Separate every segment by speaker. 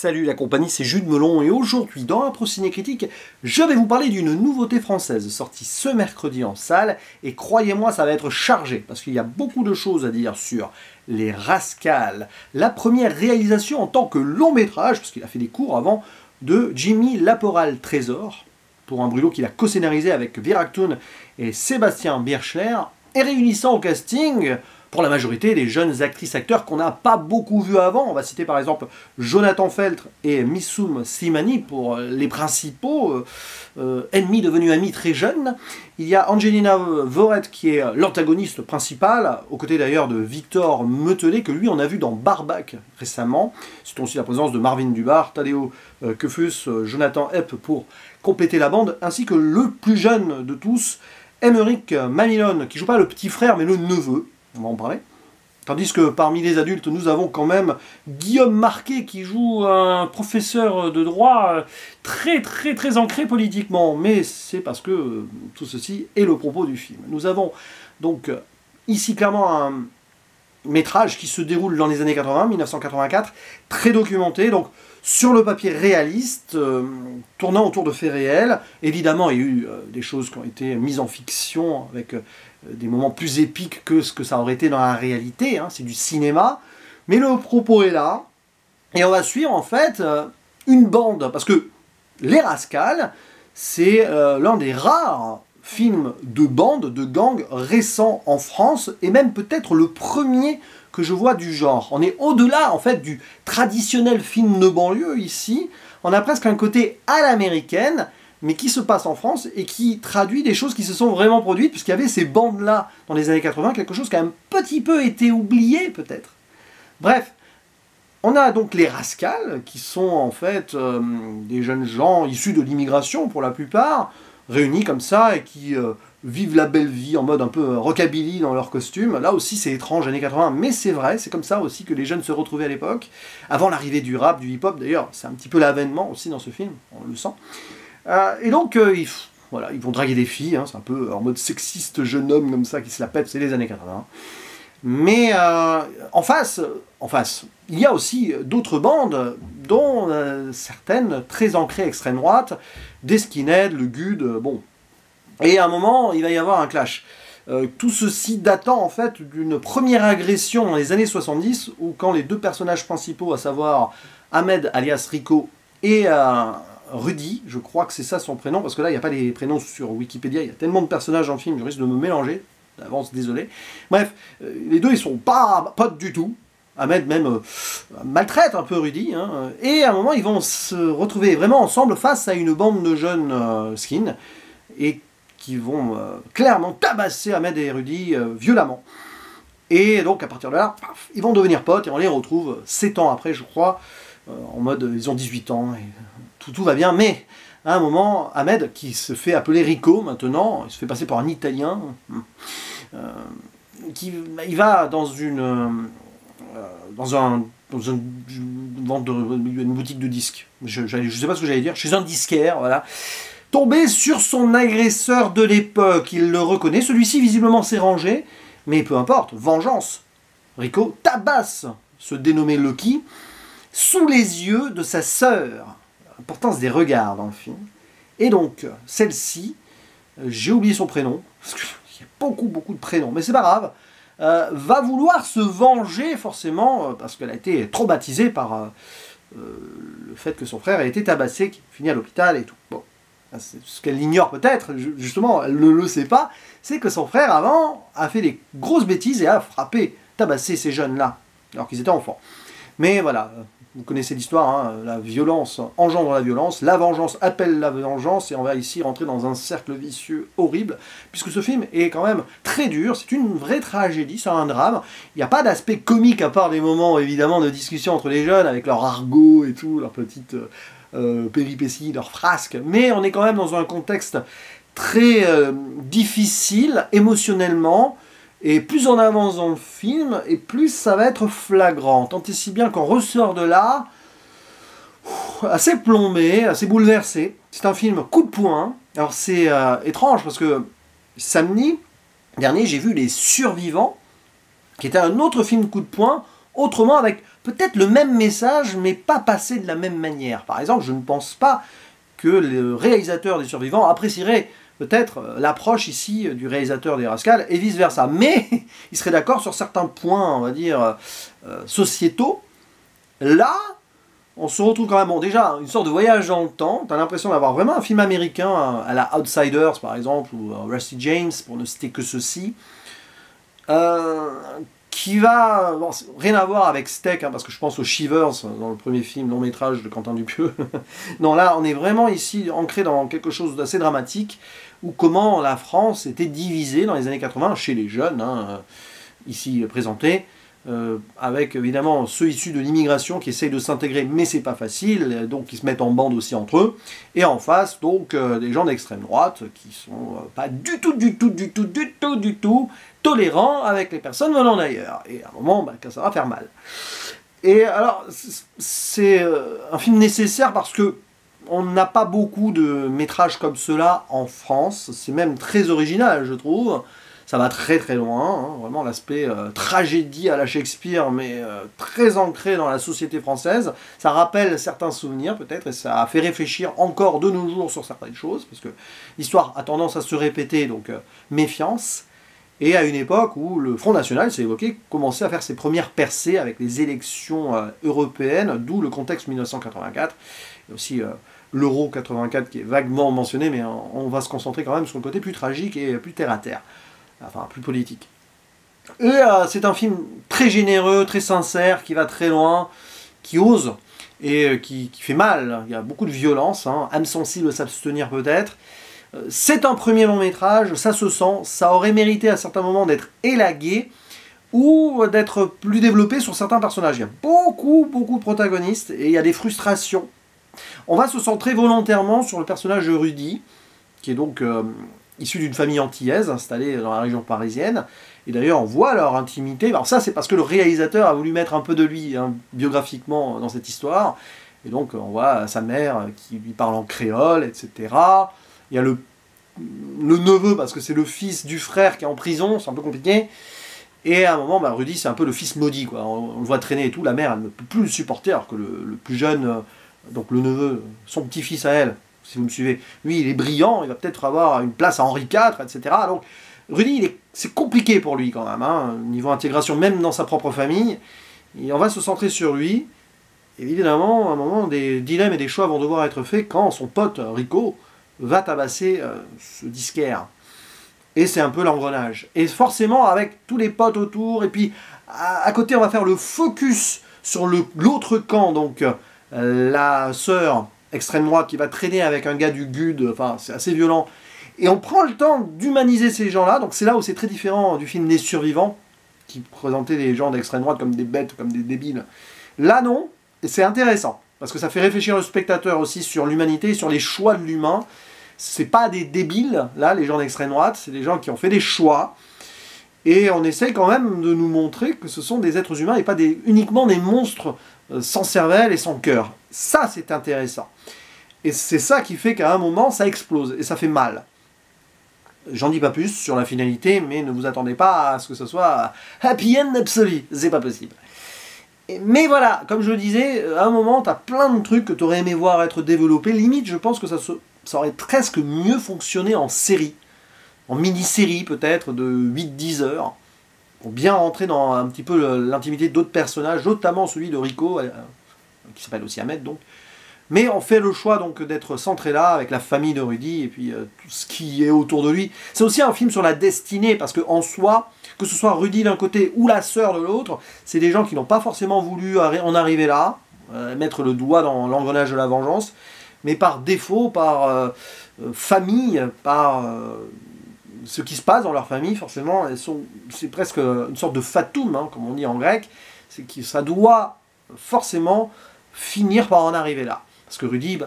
Speaker 1: Salut la compagnie, c'est Jules Melon et aujourd'hui dans Impro Ciné Critique, je vais vous parler d'une nouveauté française sortie ce mercredi en salle et croyez-moi ça va être chargé parce qu'il y a beaucoup de choses à dire sur Les Rascals, la première réalisation en tant que long métrage, parce qu'il a fait des cours avant, de Jimmy Laporal-Trésor pour un brûlot qu'il a co-scénarisé avec Viractoon et Sébastien Birchler et réunissant au casting pour la majorité des jeunes actrices-acteurs qu'on n'a pas beaucoup vus avant. On va citer par exemple Jonathan Feltre et Missoum Slimani pour les principaux ennemis devenus amis très jeunes. Il y a Angelina Voret qui est l'antagoniste principal, aux côtés d'ailleurs de Victor Metelet, que lui on a vu dans Barbac récemment. C'est aussi la présence de Marvin Dubar, Tadeo Keufus, Jonathan Epp pour compléter la bande, ainsi que le plus jeune de tous, Émeric Mamillon, qui joue pas le petit frère mais le neveu. On va en parler. Tandis que parmi les adultes, nous avons quand même Guillaume Marquet qui joue un professeur de droit très ancré politiquement. Mais c'est parce que tout ceci est le propos du film. Nous avons donc ici clairement un métrage qui se déroule dans les années 80, 1984, très documenté, donc sur le papier réaliste, tournant autour de faits réels. Évidemment, il y a eu des choses qui ont été mises en fiction avec des moments plus épiques que ce que ça aurait été dans la réalité, hein, c'est du cinéma, mais le propos est là, et on va suivre en fait une bande, parce que Les Rascals, c'est l'un des rares films de bande, de gang récents en France, et même peut-être le premier que je vois du genre. On est au-delà en fait du traditionnel film de banlieue ici, on a presque un côté à l'américaine, mais qui se passe en France et qui traduit des choses qui se sont vraiment produites, puisqu'il y avait ces bandes-là dans les années 80, quelque chose qui a un petit peu été oublié peut-être. Bref, on a donc les Rascals, qui sont en fait des jeunes gens issus de l'immigration pour la plupart, réunis comme ça et qui vivent la belle vie en mode un peu rockabilly dans leurs costumes. Là aussi c'est étrange, années 80, mais c'est vrai, c'est comme ça aussi que les jeunes se retrouvaient à l'époque, avant l'arrivée du rap, du hip-hop d'ailleurs, c'est un petit peu l'avènement aussi dans ce film, on le sent. Et donc, voilà, ils vont draguer des filles, hein, c'est un peu en mode sexiste jeune homme comme ça qui se la pète, c'est les années 80. Mais en face, il y a aussi d'autres bandes, dont certaines très ancrées extrême droite, des skinheads, le GUD, bon. Et à un moment, il va y avoir un clash. Tout ceci datant en fait d'une première agression dans les années 70, où quand les deux personnages principaux, à savoir Ahmed alias Rico et Rudy, je crois que c'est ça son prénom, parce que là il n'y a pas les prénoms sur Wikipédia, il y a tellement de personnages en film, je risque de me mélanger, d'avance désolé. Bref, les deux ils sont pas potes du tout, Ahmed même maltraite un peu Rudy, hein, et à un moment ils vont se retrouver vraiment ensemble face à une bande de jeunes skins, et qui vont clairement tabasser Ahmed et Rudy violemment. Et donc à partir de là, paf, ils vont devenir potes, et on les retrouve 7 ans après je crois, en mode ils ont 18 ans, et tout va bien, mais à un moment, Ahmed, qui se fait appeler Rico maintenant, il se fait passer pour un Italien, il va dans une boutique de disques, je ne sais pas ce que j'allais dire, chez un disquaire, voilà, tomber sur son agresseur de l'époque, il le reconnaît, celui-ci visiblement s'est rangé, mais peu importe, vengeance, Rico tabasse ce dénommé Lucky sous les yeux de sa sœur. L'importance des regards dans le film. Et donc, celle-ci, j'ai oublié son prénom, parce qu'il y a beaucoup de prénoms, mais c'est pas grave, va vouloir se venger forcément, parce qu'elle a été traumatisée par le fait que son frère a été tabassé, qui finit à l'hôpital et tout. Bon, ce qu'elle ignore peut-être, justement, elle ne le sait pas, c'est que son frère avant a fait des grosses bêtises et a frappé, tabassé ces jeunes-là, alors qu'ils étaient enfants. Mais voilà, vous connaissez l'histoire, hein, la violence engendre la vengeance appelle la vengeance, et on va ici rentrer dans un cercle vicieux horrible, puisque ce film est quand même très dur, c'est une vraie tragédie, c'est un drame, il n'y a pas d'aspect comique à part des moments évidemment de discussion entre les jeunes, avec leur argot et tout, leurs petites péripéties, leurs frasques, mais on est quand même dans un contexte très difficile émotionnellement, et plus on avance dans le film, et plus ça va être flagrant. Tant et si bien qu'on ressort de là, assez plombé, assez bouleversé. C'est un film coup de poing. Alors c'est étrange, parce que samedi dernier, j'ai vu Les Survivants, qui était un autre film coup de poing, autrement avec peut-être le même message, mais pas passé de la même manière. Par exemple, je ne pense pas que le réalisateur des Survivants apprécierait peut-être l'approche ici du réalisateur des Rascals, et vice-versa. Mais il serait d'accord sur certains points, on va dire, sociétaux. Là, on se retrouve quand même, bon, déjà, une sorte de voyage dans le temps. Tu as l'impression d'avoir vraiment un film américain, à la Outsiders, par exemple, ou Rusty James, pour ne citer que ceci, qui va, bon, rien à voir avec Steak, hein, parce que je pense aux Shivers, dans le premier film long métrage de Quentin Dupieux. Non, là, on est vraiment ici ancré dans quelque chose d'assez dramatique, où comment la France était divisée dans les années 80, chez les jeunes, hein, ici présentés, avec évidemment ceux issus de l'immigration qui essayent de s'intégrer, mais c'est pas facile, donc ils se mettent en bande aussi entre eux, et en face, donc, des gens d'extrême droite, qui sont pas du tout tolérants avec les personnes venant d'ailleurs, et à un moment, ça va faire mal. Et alors, c'est un film nécessaire parce que on n'a pas beaucoup de métrages comme cela en France, c'est même très original, je trouve. Ça va très très loin, hein, vraiment l'aspect tragédie à la Shakespeare, mais très ancré dans la société française. Ça rappelle certains souvenirs peut-être, et ça a fait réfléchir encore de nos jours sur certaines choses, parce que l'histoire a tendance à se répéter, donc méfiance. Et à une époque où le Front National, c'est évoqué, commençait à faire ses premières percées avec les élections européennes, d'où le contexte 1984, et aussi l'Euro 84 qui est vaguement mentionné, mais on va se concentrer quand même sur le côté plus tragique et plus terre-à-terre. Enfin, plus politique. Et c'est un film très généreux, très sincère, qui va très loin, qui ose, et qui fait mal. Il y a beaucoup de violence, hein, âme sensible s'abstenir peut-être. C'est un premier long métrage, ça se sent, ça aurait mérité à certains moments d'être élagué, ou d'être plus développé sur certains personnages. Il y a beaucoup de protagonistes, et il y a des frustrations. On va se centrer volontairement sur le personnage de Rudy, qui est donc issu d'une famille antillaise, installée dans la région parisienne. Et d'ailleurs, on voit leur intimité. Alors ça, c'est parce que le réalisateur a voulu mettre un peu de lui, hein, biographiquement, dans cette histoire. Et donc, on voit sa mère qui lui parle en créole, etc. Il y a le neveu, parce que c'est le fils du frère qui est en prison, c'est un peu compliqué. Et à un moment, Rudy, c'est un peu le fils maudit, quoi. On le voit traîner et tout. La mère, elle ne peut plus le supporter, alors que le plus jeune, donc le neveu, son petit-fils à elle, si vous me suivez, lui, il est brillant, il va peut-être avoir une place à Henri IV, etc. Donc, Rudy, c'est compliqué pour lui quand même, hein, niveau intégration, même dans sa propre famille. Et on va se centrer sur lui. Évidemment, à un moment, des dilemmes et des choix vont devoir être faits quand son pote Rico va tabasser ce disquaire. Et c'est un peu l'engrenage. Et forcément, avec tous les potes autour, et puis à côté, on va faire le focus sur l'autre camp, donc la sœur extrême droite qui va traîner avec un gars du GUD, enfin c'est assez violent. Et on prend le temps d'humaniser ces gens-là, donc c'est là où c'est très différent du film Les Survivants, qui présentait les gens d'extrême droite comme des bêtes, comme des débiles. Là non, et c'est intéressant, parce que ça fait réfléchir le spectateur aussi sur l'humanité, sur les choix de l'humain. C'est pas des débiles, là, les gens d'extrême droite, c'est des gens qui ont fait des choix, et on essaye quand même de nous montrer que ce sont des êtres humains et pas uniquement des monstres sans cervelle et sans cœur. Ça, c'est intéressant. Et c'est ça qui fait qu'à un moment, ça explose, et ça fait mal. J'en dis pas plus sur la finalité, mais ne vous attendez pas à ce que ce soit happy end absolu, c'est pas possible. Mais voilà, comme je le disais, à un moment, t'as plein de trucs que t'aurais aimé voir être développés. Limite, je pense que ça aurait presque mieux fonctionné en série, en mini-série peut-être, de 8-10 heures, pour bien rentrer dans un petit peu l'intimité d'autres personnages, notamment celui de Rico, qui s'appelle aussi Ahmed, donc. Mais on fait le choix donc d'être centré là, avec la famille de Rudy, et puis tout ce qui est autour de lui. C'est aussi un film sur la destinée, parce qu'en soi, que ce soit Rudy d'un côté ou la sœur de l'autre, c'est des gens qui n'ont pas forcément voulu en arriver là, mettre le doigt dans l'engrenage de la vengeance, mais par défaut, par famille, par ce qui se passe dans leur famille, forcément, c'est presque une sorte de fatum, hein, comme on dit en grec, c'est que ça doit forcément finir par en arriver là. Parce que Rudy,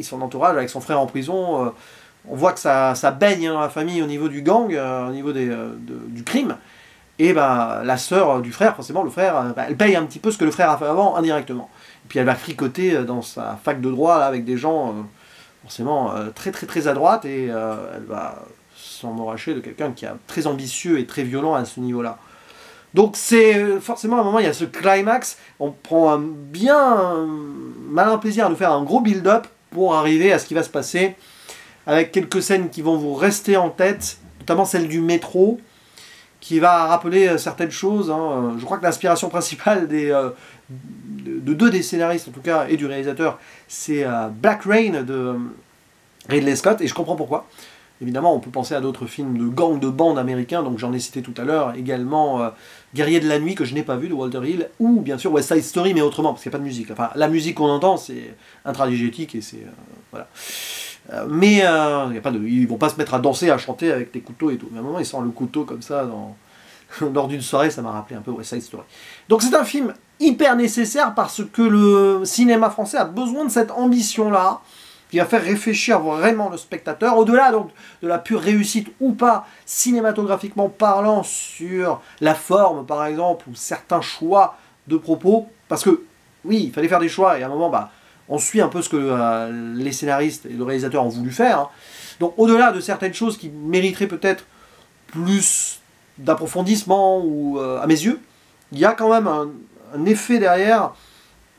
Speaker 1: son entourage, avec son frère en prison, on voit que ça baigne dans la famille au niveau du gang, au niveau du crime. Et la sœur du frère, forcément, le frère, elle paye un petit peu ce que le frère a fait avant, indirectement. Et puis elle va fricoter dans sa fac de droit là, avec des gens forcément très à droite, et elle va s'emmoracher de quelqu'un qui est très ambitieux et très violent à ce niveau-là. Donc c'est forcément à un moment, il y a ce climax, on prend un bien malin plaisir à nous faire un gros build-up pour arriver à ce qui va se passer, avec quelques scènes qui vont vous rester en tête, notamment celle du métro, qui va rappeler certaines choses. Hein. Je crois que l'inspiration principale de deux des scénaristes, en tout cas, et du réalisateur, c'est Black Rain de Ridley Scott, et je comprends pourquoi. Évidemment, on peut penser à d'autres films de gangs, de bandes américains, donc j'en ai cité tout à l'heure, également Guerrier de la nuit, que je n'ai pas vu, de Walter Hill, ou bien sûr West Side Story, mais autrement, parce qu'il n'y a pas de musique. Enfin, la musique qu'on entend, c'est intradigétique, et c'est... voilà. Mais y a pas ils vont pas se mettre à danser, à chanter avec des couteaux et tout. Mais à un moment, ils sortent le couteau comme ça, lors d'une soirée, ça m'a rappelé un peu West Side Story. Donc c'est un film hyper nécessaire, parce que le cinéma français a besoin de cette ambition-là, qui va faire réfléchir vraiment le spectateur, au-delà donc de la pure réussite ou pas, cinématographiquement parlant, sur la forme par exemple, ou certains choix de propos, parce que oui, il fallait faire des choix, et à un moment, on suit un peu ce que les scénaristes et le réalisateur ont voulu faire. Hein. Donc au-delà de certaines choses qui mériteraient peut-être plus d'approfondissement, ou à mes yeux, il y a quand même un effet derrière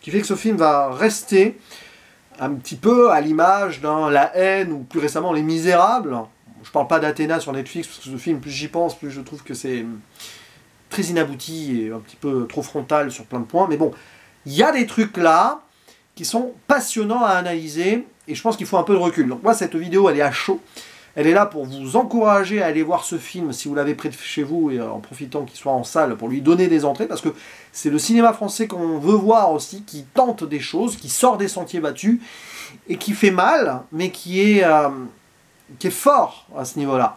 Speaker 1: qui fait que ce film va rester un petit peu à l'image d'un La Haine, ou plus récemment Les Misérables. Je parle pas d'Athéna sur Netflix, parce que ce film, plus j'y pense, plus je trouve que c'est très inabouti et un petit peu trop frontal sur plein de points. Mais bon, il y a des trucs là qui sont passionnants à analyser, et je pense qu'il faut un peu de recul. Donc moi, cette vidéo, elle est à chaud. Elle est là pour vous encourager à aller voir ce film, si vous l'avez près de chez vous, et en profitant qu'il soit en salle, pour lui donner des entrées, parce que c'est le cinéma français qu'on veut voir aussi, qui tente des choses, qui sort des sentiers battus, et qui fait mal, mais qui est fort à ce niveau-là.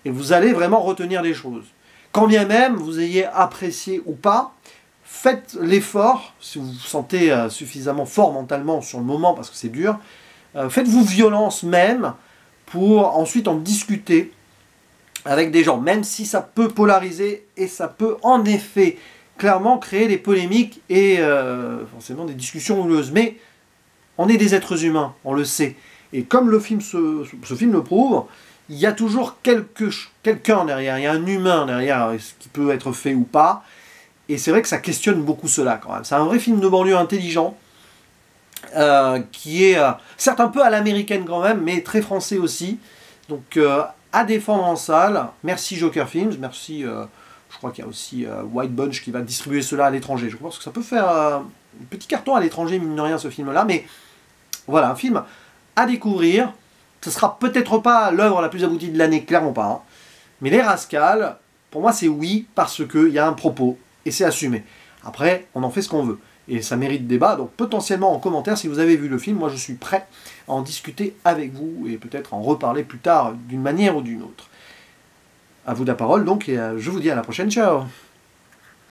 Speaker 1: Et vous allez vraiment retenir des choses. Quand bien même vous ayez apprécié ou pas, faites l'effort, si vous vous sentez suffisamment fort mentalement sur le moment, parce que c'est dur, faites-vous violence même, pour ensuite en discuter avec des gens, même si ça peut polariser, et ça peut en effet clairement créer des polémiques et forcément des discussions houleuses. Mais on est des êtres humains, on le sait. Et comme ce film le prouve, il y a toujours quelqu'un derrière, il y a un humain derrière, ce qui peut être fait ou pas. Et c'est vrai que ça questionne beaucoup cela quand même. C'est un vrai film de banlieue intelligent, qui est certes un peu à l'américaine quand même, mais très français aussi. Donc à défendre en salle. Merci Joker Films, merci, je crois qu'il y a aussi White Bunch qui va distribuer cela à l'étranger. Je pense que ça peut faire un petit carton à l'étranger, mine de rien, ce film-là. Mais voilà, un film à découvrir. Ce sera peut-être pas l'œuvre la plus aboutie de l'année, clairement pas. Hein. Mais Les Rascals, pour moi c'est oui, parce qu'il y a un propos, et c'est assumé. Après, on en fait ce qu'on veut. Et ça mérite débat, donc potentiellement en commentaire, si vous avez vu le film, moi je suis prêt à en discuter avec vous, et peut-être en reparler plus tard d'une manière ou d'une autre. À vous la parole donc, et je vous dis à la prochaine, ciao.